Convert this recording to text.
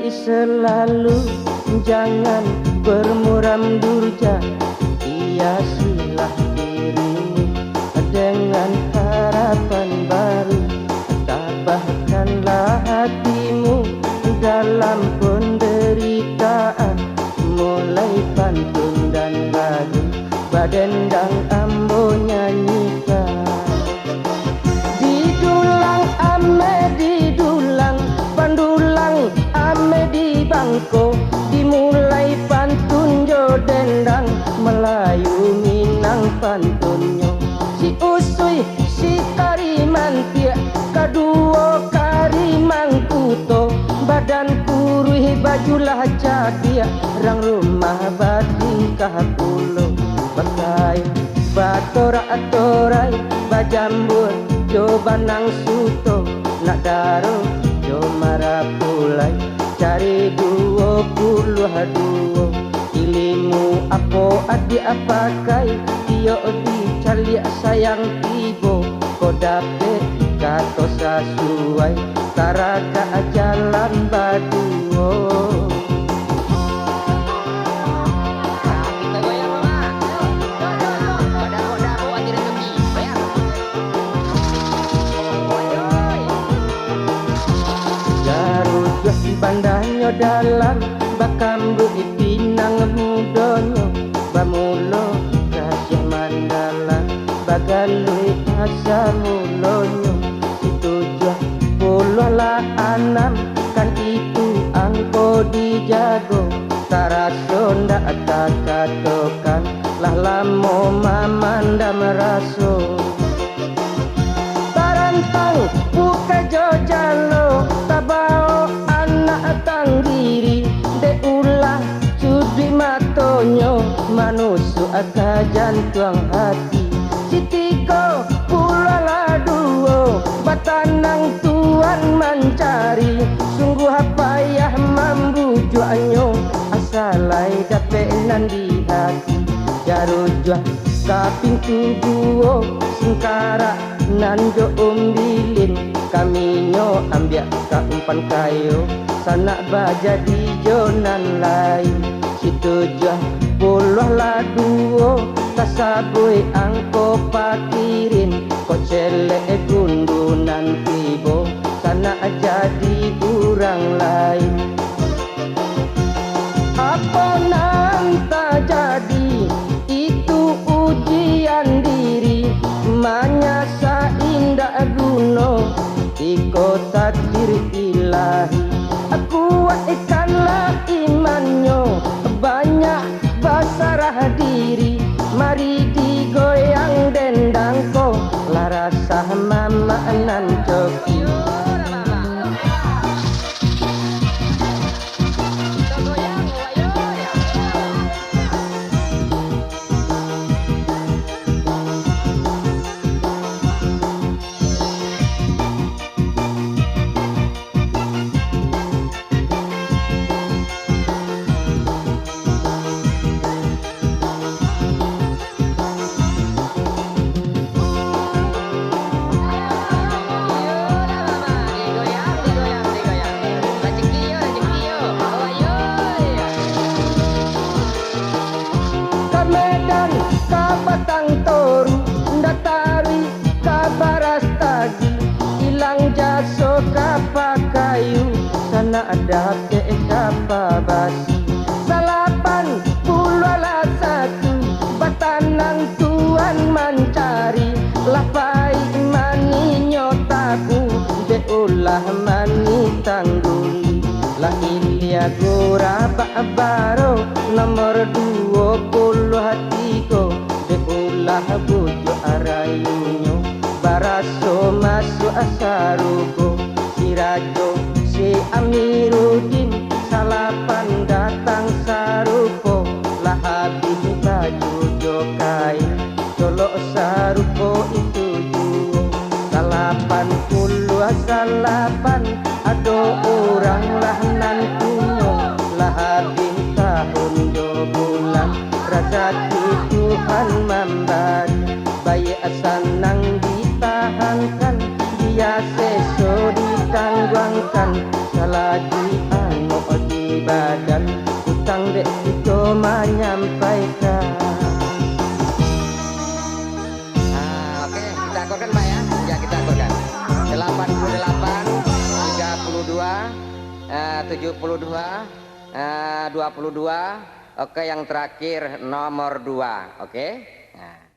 selalu, jangan bermuram durja. Hiasilah dirimu dengan harapan baru. Tabahkanlah hatimu dalam penderitaan. Mulai pantun dan lagu badendang ambo nyanyikan. Didulang ame didulang, pandulang ame di bangko. Dimulai pantun jo dendang, Melayu Minang pantunnya. Si usui si karimantia, kaduo karimang kuto. Badan kurui bajulah cadia, rang rumah batingkah pulau. Pakai batorak-torai bajambur coba nang suto. Nak daro jo marapulai cari 22. Ilimu apo adi apakai tio di calia sayang tibo. Kodape kato sasuai taraka jalan baduo. Bandanya dalam bakambu ipinang mudonyo. Bamulo rahasia mandala bagalui asa mulonyo. Situjuh puluh lah anam kan itu angko dijago. Taraso ndak katokan lah lamo mamanda meraso. Tarantang buka jojalo tabao tanggiri de ulah cudri matonyo. Manusu aga jantuang hati. Sitiko pula la duo batanang tuan mencari. Sungguh payah membujuanyo, asalai dape nan di hati. Jarujah ka pintu duo singkara nanjo umbilin. Kaminyo ambiak ka umpan kayo sanak baja di jonan lain. Situjuh puluh lah duo tasabui angko pakirin. Kok celek gundunan tibo sanak jadi urang lain. Apa nan tak jadi itu ujian diri. Manyasa indah guno iko takdir ilahi. Kuatkanlah imannya, banyak basarah diri. Mari digoyang dendangko, larasah mama nan coki. Batang toru datari kabaras tagi. Ilang jaso kapa kayu sana ada ke kapa basi. 81 batanang tuan mencari. Lapai mani nyotaku de ulah mani tangguli. Lah ilia gora baro nomor 23. Ulah bujo arayunyo baraso masuk asarugo. Si Rajo si Amirudin salapan datang sarupo. Lah habis baju jokai colok sarupo itu juo. 88 ado orang lah nantunyo. Lah habis tahun 2 bulan rezeki Tuhan memberi. Bayi senang ditahankan, dia seso ditangguangkan. Selagi anu 72, 22. Oke, yang terakhir nomor 2. Oke. Nah.